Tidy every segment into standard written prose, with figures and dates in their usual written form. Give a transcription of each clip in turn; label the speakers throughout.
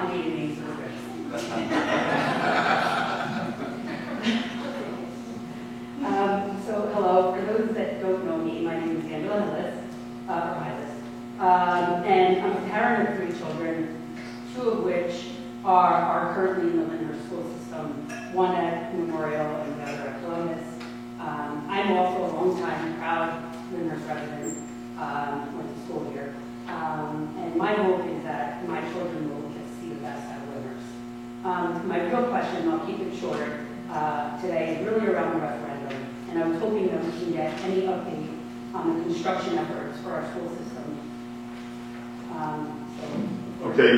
Speaker 1: Meeting service. So hello, for those that don't know me, my name is Angela Hillis, and I'm a parent of 3 children, 2 of which are currently in the Lyndhurst school system, one at Memorial and the other at Columbus. I'm also a longtime proud Lyndhurst resident, went to school here, and my hope is that my children will get to see the best out of Lyndhurst. My real question, I'll keep it short, today is really around the referendum, and I was hoping that we can get any update on the construction efforts for our school system.
Speaker 2: Okay,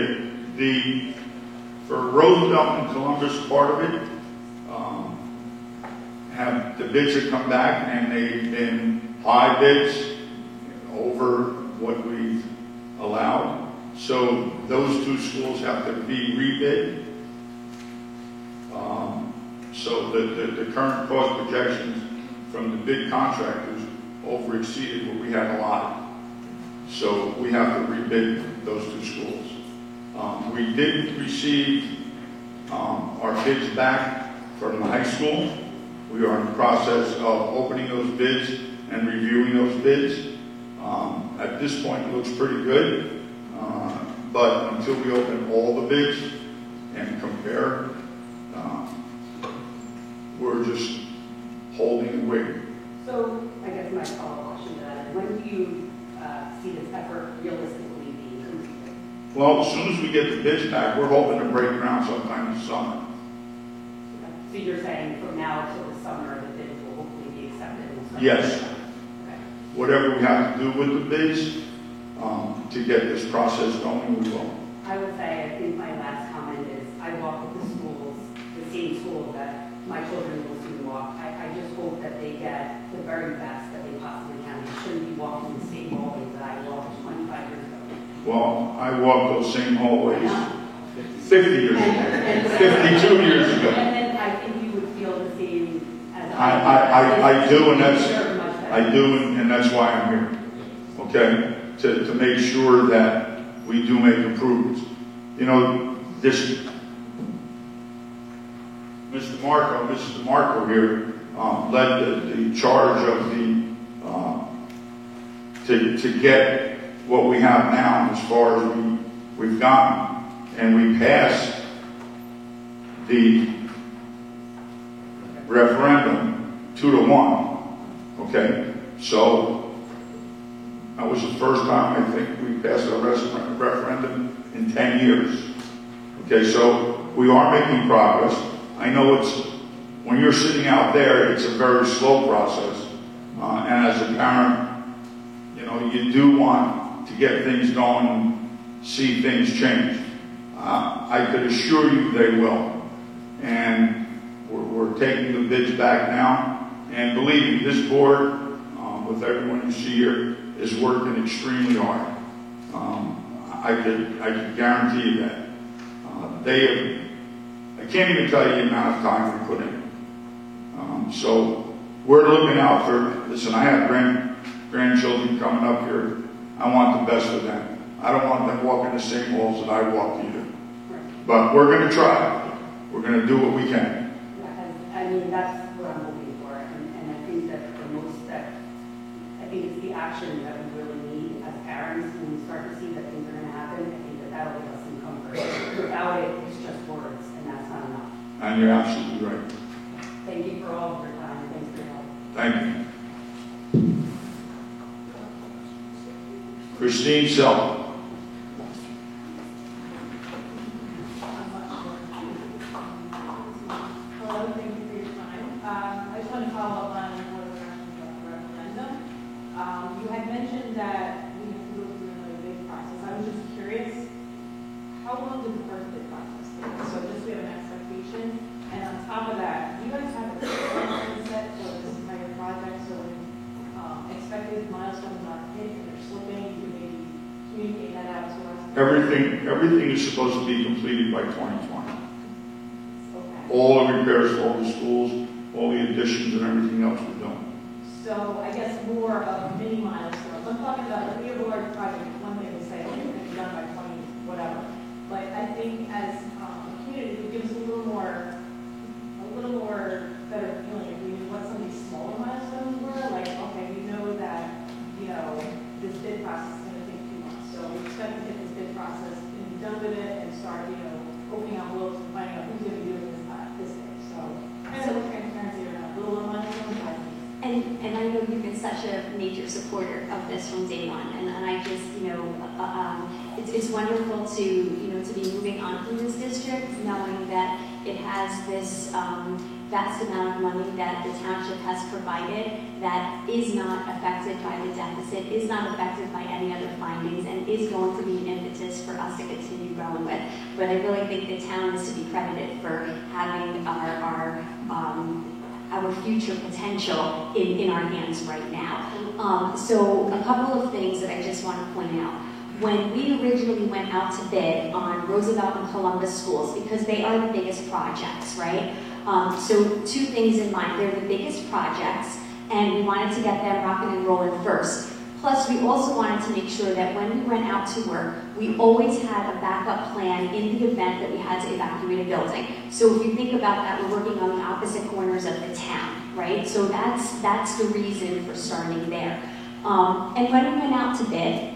Speaker 2: for Roosevelt and Columbus part of it, have the bids have come back and they've been high bids over what we allowed. So those 2 schools have to be rebid. So the current cost projections from the bid contractors over exceeded what we had allotted. So we have to rebid those 2 schools. We did receive our bids back from the high school. We are in the process of opening those bids and reviewing those bids. At this point, it looks pretty good, but until we open all the bids and compare, we're just holding and waiting.
Speaker 1: So I guess my follow-up question to that is, when do you see this effort realistically being completed?
Speaker 2: Well, as soon as we get the bids back, we're hoping to break ground sometime this summer.
Speaker 1: Okay. So you're saying from now till the summer, the bids will hopefully be accepted in the summer?
Speaker 2: Yes.
Speaker 1: Okay.
Speaker 2: Whatever we have to do with the bids to get this process going, we will.
Speaker 1: I would say, I think my last comment is, I walk with the schools, the same schools that my children will soon walk. I just hope that they get the very best that they possibly can. They shouldn't be walking the same hallways that I walked 25 years ago.
Speaker 2: Well, I walked those same hallways 50 years ago, 52 years ago.
Speaker 1: And then I think you would feel the same as
Speaker 2: I do, and that's why I'm here. Okay, to make sure that we do make improvements. You know, this Mrs. DeMarco here led the charge of to get what we have now as far as we've gotten, and we passed the referendum 2-1. Okay, so that was the first time I think we passed a referendum in 10 years. Okay, so we are making progress. I know when you're sitting out there, it's a very slow process. And as a parent, you know, you do want to get things going and see things change. I could assure you they will. And we're taking the bids back now. And believe me, this board, with everyone you see here, is working extremely hard. I could guarantee you that. I can't even tell you the amount of time we put in. So we're looking out for, listen, I have grandchildren coming up here. I want the best for them. I don't want them walking the same halls that I walked either. But we're going to try. We're going to do what we can.
Speaker 1: Yeah, I mean, that's what I'm hoping for. And I think that I think it's the action that we really need as parents. When we start to see that things are going to happen, I think that'll give us some comfort. Without it, it's just words, and that's not enough.
Speaker 2: And you're absolutely right.
Speaker 1: Thank you for all of your time. Thanks for your help.
Speaker 2: Thank you. Christine Self.
Speaker 3: Hello, thank you for your time. I just want to follow up on one of the questions about the referendum. You had mentioned that we have to go through another bid process. I was just curious, how long did the first bid process take? So just so we have an expectation. And on top of that, do you guys have a timeline set for this entire project? So when expected milestones are hit and they're slipping, you can maybe communicate that out to us?
Speaker 2: Everything is supposed to be completed by 2020.
Speaker 3: Okay.
Speaker 2: All the repairs for all the schools, all the additions and everything else we're doing.
Speaker 3: So I guess more of mini milestones. I'm talking about the large project. One thing to say, it's going to be done by 20, whatever. But I think start, opening envelopes and finding out who's going to be doing this day. So, kind of with transparency around a little money on the side.
Speaker 4: And I know you've been such a major supporter of this from day one, and I just, it's wonderful to, to be moving on from this district, knowing that it has this vast amount of money that the township has provided that is not affected by the deficit, is not affected by any other findings, and is going to be an impetus for us to continue growing with. But I really think the town is to be credited for having our future potential in our hands right now. So a couple of things that I just want to point out. When we originally went out to bid on Roosevelt and Columbus schools, because they are the biggest projects, right? So two things in mind. They're the biggest projects, and we wanted to get them rocking and rolling first. Plus, we also wanted to make sure that when we went out to work, we always had a backup plan in the event that we had to evacuate a building. So if you think about that, we're working on the opposite corners of the town, right? So that's the reason for starting there. And when we went out to bid,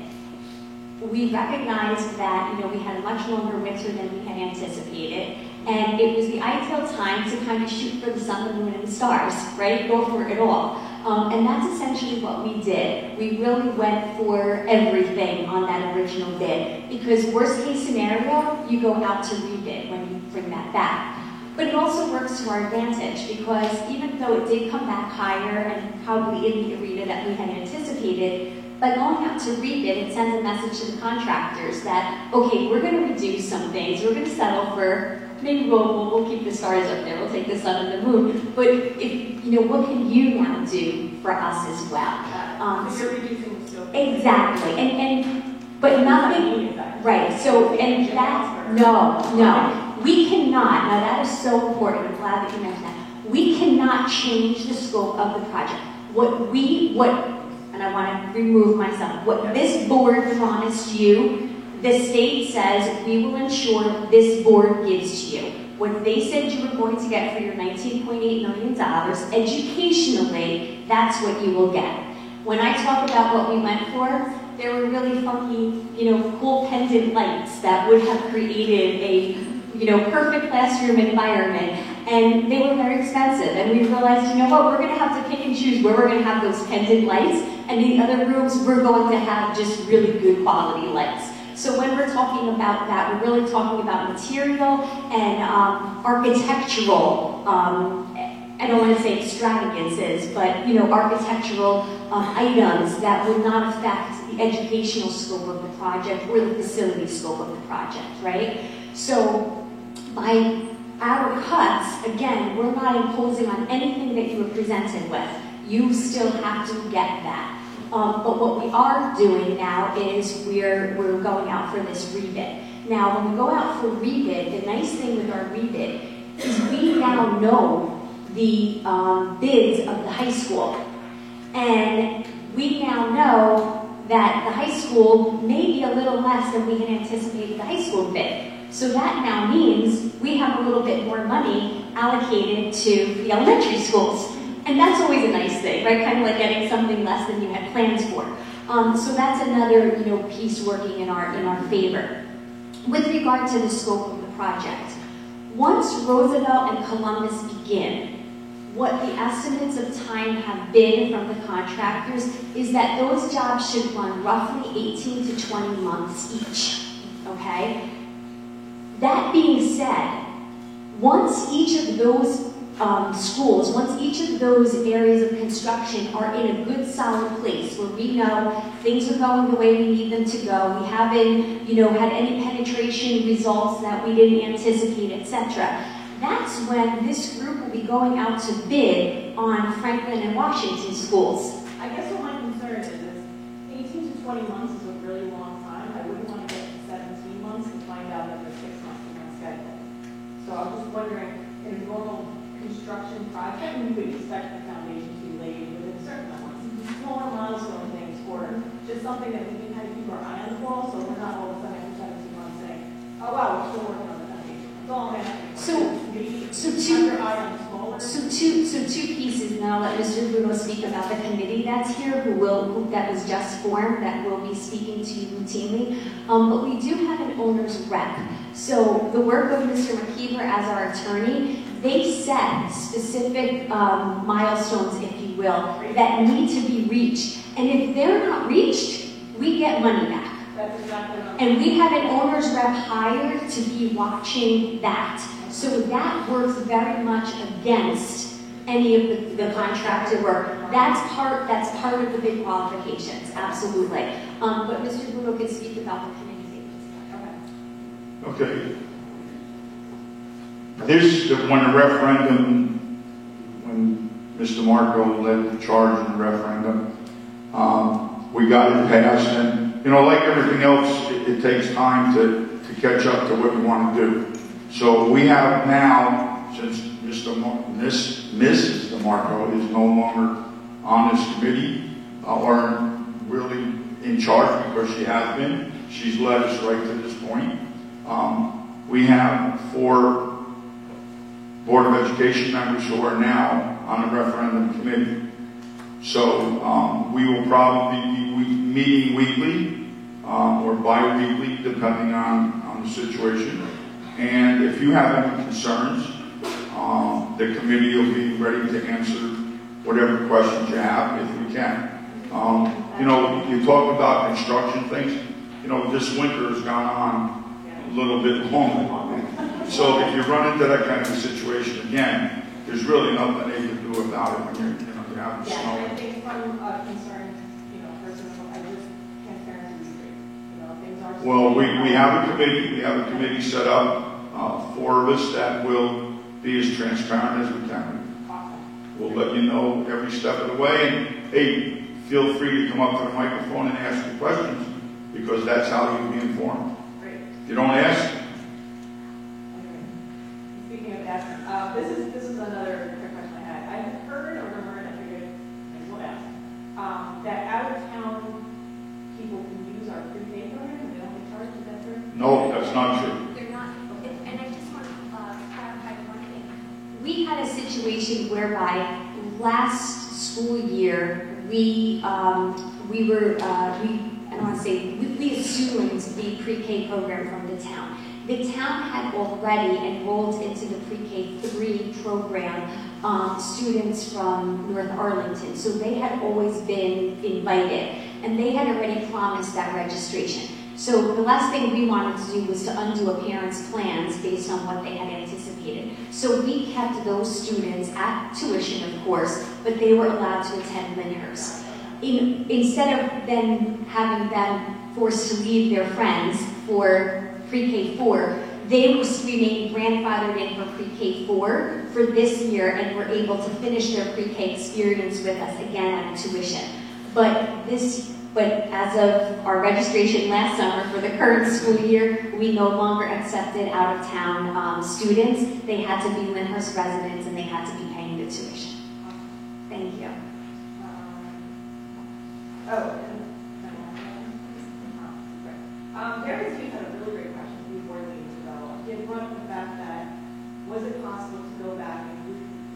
Speaker 4: we recognized that we had a much longer winter than we had anticipated, and it was the ideal time to kind of shoot for the sun, the moon, and the stars, right? Go for it all. And that's essentially what we did. We really went for everything on that original bid, because worst case scenario, you go out to rebid when you bring that back. But it also works to our advantage, because even though it did come back higher and probably in the arena that we had anticipated, by going out to rebid, it sends a message to the contractors that, okay, we're going to reduce some things, we're going to settle for, maybe we'll keep the stars up there, we'll take the sun and the moon, but if, what can you now do for us as well?
Speaker 3: So you're reducing the scope.
Speaker 4: Exactly, but nothing, right, so, and that, no, we cannot, now that is so important, I'm glad that you mentioned that, we cannot change the scope of the project. And I want to remove myself, what this board promised you, the state says we will ensure this board gives to you. What they said you were going to get for your $19.8 million, educationally, that's what you will get. When I talk about what we went for, there were really funky, cool pendant lights that would have created a, perfect classroom environment, and they were very expensive. And we realized, we're going to have to pick and choose where we're going to have those pendant lights, and the other rooms we're going to have just really good quality lights. So when we're talking about that, we're really talking about material and architectural, I don't want to say extravagances, but architectural items that would not affect the educational scope of the project or the facility scope of the project, right? So by our cuts, again, we're not imposing on anything that you were presented with. You still have to get that. But what we are doing now is we're going out for this rebid. Now, when we go out for rebid, the nice thing with our rebid is we now know the bids of the high school. And we now know that the high school may be a little less than we had anticipated the high school bid. So that now means we have a little bit more money allocated to the elementary schools. And that's always a nice thing, right? Kind of like getting something less than you had plans for. So that's another, piece working in our favor. With regard to the scope of the project, once Roosevelt and Columbus begin, what the estimates of time have been from the contractors is that those jobs should run roughly 18 to 20 months each, okay? That being said, once each of those schools, once each of those areas of construction are in a good solid place where we know things are going the way we need them to go, we haven't, had any penetration results that we didn't anticipate, etc., that's when this group will be going out to bid on Franklin and Washington schools.
Speaker 3: I guess what my concern is 18 to 20 months is a really long time. I wouldn't want to get to 17 months and find out that there's 6 months in my schedule. So I'm just wondering, in a normal construction project, we would expect the foundation to be laid within a certain amount of months. Smaller milestone things, or just something that we can kind of keep our eye on the ball, so we're not all of a sudden after 17 months saying, oh wow, we're still working on the foundation. That's all I'm asking.
Speaker 4: So
Speaker 3: have your eye on smaller
Speaker 4: So two pieces, and then I'll let Mr. Bruno speak about the committee that's here, that was just formed, that will be speaking to you routinely. But we do have an owner's rep. So the work of Mr. McKeever as our attorney, they set specific milestones, if you will, that need to be reached. And if they're not reached, we get money back.
Speaker 3: That's exactly what.
Speaker 4: And we have an owner's rep hired to be watching that. So that works very much against any of the contracted work. That's part of the big qualifications, absolutely. But Mr. Bruno can speak about the committee.
Speaker 2: Okay. When the referendum, when Mr. Marco led the charge in the referendum, we got it passed, and like everything else, it takes time to catch up to what we want to do. So we have now, since Mrs. DeMarco is no longer on this committee, or really in charge because she has been. She's led us right to this point. We have 4 Board of Education members who are now on the referendum committee. So we will probably be meeting weekly or bi-weekly, depending on the situation. And if you have any concerns, the committee will be ready to answer whatever questions you have, if we can. You talk about construction things. This winter has gone on a little bit longer. So if you run into that kind of a situation again, there's really nothing they can do about it when you have the
Speaker 3: Yeah,
Speaker 2: snow.
Speaker 3: I think from a concern, personal, I just transparency is great. Things are.
Speaker 2: Well, we have a committee. We have a committee set up, 4 of us that will be as transparent as we can.
Speaker 3: Awesome.
Speaker 2: We'll let you know every step of the way. And hey, feel free to come up to the microphone and ask your questions, because that's how you'll be informed.
Speaker 3: Great.
Speaker 2: If you don't ask,
Speaker 3: Okay. Speaking of asking, this is another quick question I had. I've heard or heard, I figured I will ask, that out-of-town people can use our pre-K program and they don't get charged. Is that true?
Speaker 2: no, that's not true.
Speaker 4: They're not, and I just want to clarify one thing. We had a situation whereby last school year we assumed the pre-K program from the town. The town had already enrolled into the pre-K 3 program students from North Arlington, so they had always been invited, and they had already promised that registration. So the last thing we wanted to do was to undo a parent's plans based on what they had anticipated. So we kept those students at tuition, of course, but they were allowed to attend Lyndhurst. Instead of then having them forced to leave their friends for pre-K 4, they remained grandfathered in for pre-K 4 for this year and were able to finish their pre-K experience with us again at tuition. But as of our registration last summer for the current school year, we no longer accepted out-of-town students. They had to be Lyndhurst residents and they had to be paying the tuition. Thank you.
Speaker 3: Gary Steve had a really great question before the meeting ago. He had brought up the fact that, was it possible to go back and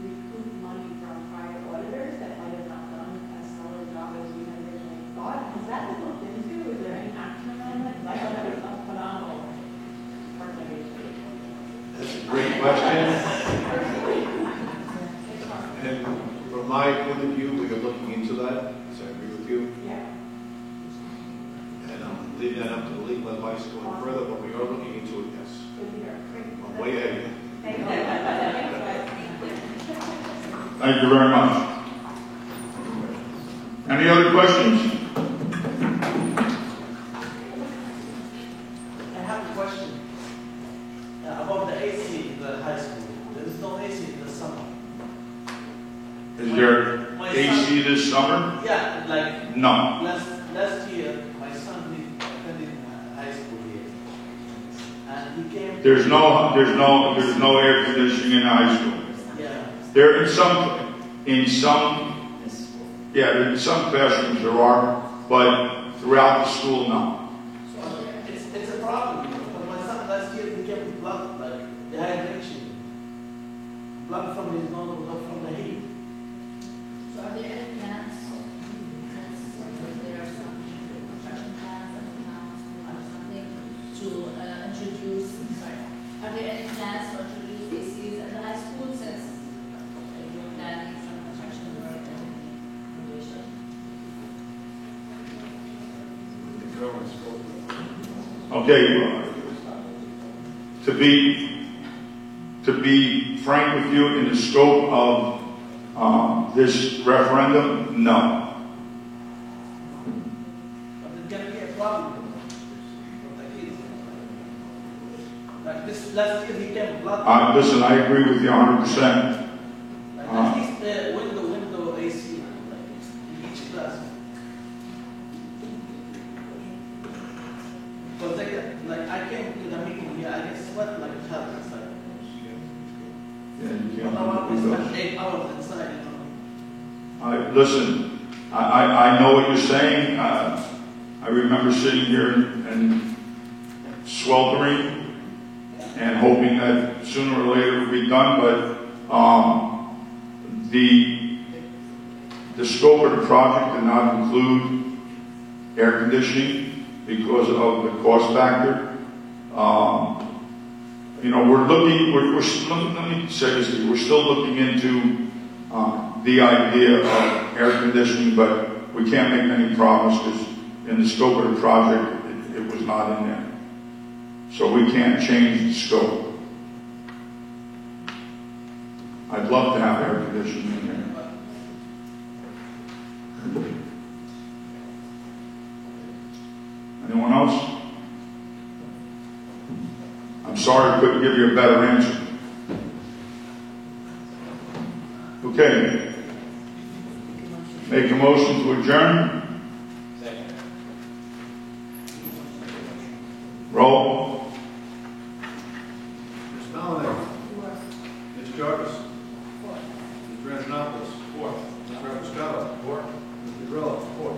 Speaker 3: recoup money from prior auditors that might have not done as stellar a job as we had originally thought? Has that been looked into? Is there any action on that? Because I thought that was a phenomenal organization.
Speaker 5: That's a great question. And from my point of view, we are looking into that. So I agree with you.
Speaker 3: Yeah.
Speaker 5: And I'll leave that up to the legal advice going further, but we are looking into it, yes.
Speaker 3: Good to hear. Great.
Speaker 5: I'm way ahead of you.
Speaker 3: Thank you.
Speaker 2: Thank you very much. Any other questions?
Speaker 6: I have a question about the AC in the high school. There is no AC in the summer.
Speaker 2: Is there AC this summer?
Speaker 6: Yeah, like
Speaker 2: No.
Speaker 6: last year, my son he attended high school here, and he came.
Speaker 2: There's no air conditioning in high school.
Speaker 6: Yeah.
Speaker 2: There in some classrooms there are, but throughout the school, no.
Speaker 6: So it's a problem because my son last year became blood, like dehydration, blood from his nose was
Speaker 2: Okay, to be frank with you, in the scope of this referendum, no.
Speaker 6: But it's gonna be a problem for the kids. Like this last year, he came blood.
Speaker 2: Listen, I agree with you 100%.
Speaker 6: Like at least window AC, like in each class. Because like I came to the meeting here, I get sweat like a child inside.
Speaker 2: Yeah, you
Speaker 6: But I want to
Speaker 2: can't.
Speaker 6: spend 8 hours inside, you know.
Speaker 2: Listen, I know what you're saying. I remember sitting here and sweltering and hoping that sooner or later it would be done, but the scope of the project did not include air conditioning because of the cost factor. You know, let me say this to you, we're still looking into the idea of air conditioning, but we can't make any promise because in the scope of the project, it was not in there. So we can't change the scope. I'd love to have air conditioning in there. Anyone else? I'm sorry I couldn't give you a better answer. Okay. Make a motion to adjourn.
Speaker 6: Second.
Speaker 2: Roll.
Speaker 5: Ms. Melnick. Ms. Jarvis. Ms. Antonopoulos. 4. Ms. Rappiscato. 4. Mr. Grillo. 4.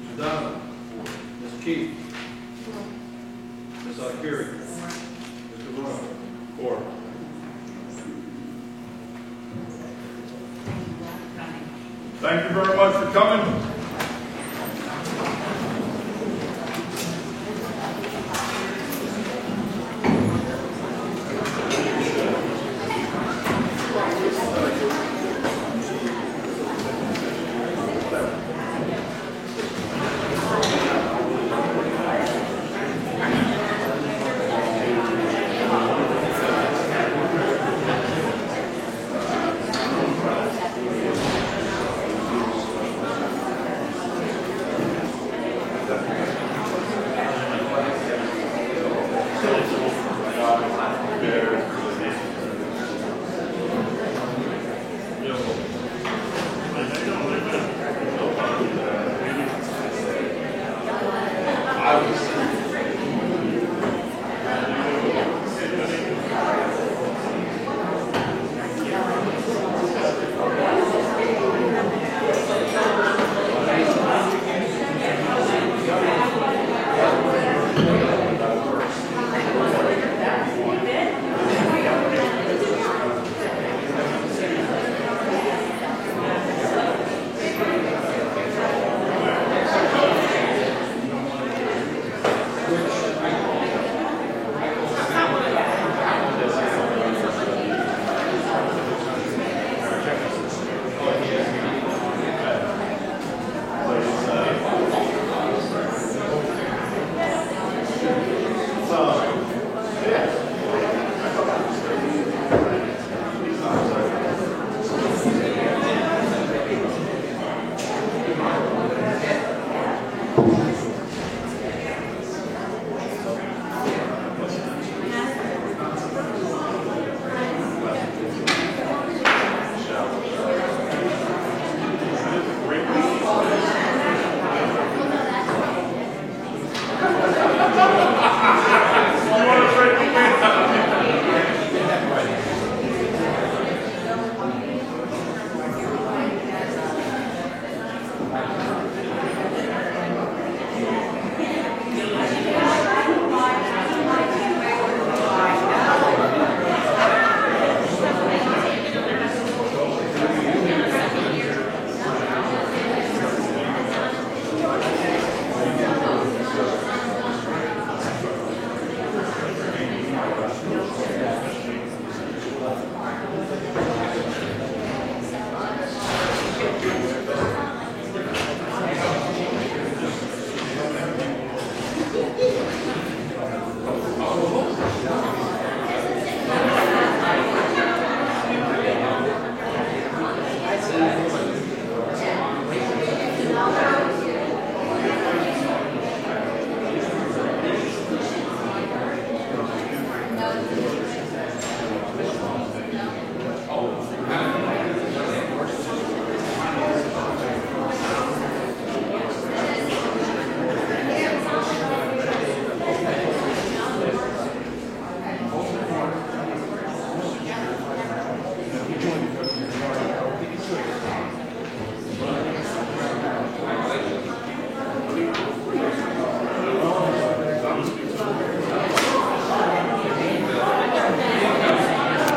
Speaker 5: Mr. Donovan. 4. Ms. Keith. 4. Ms. Alkiri. 4. Mr. Luna. 4.
Speaker 2: Thank you very much for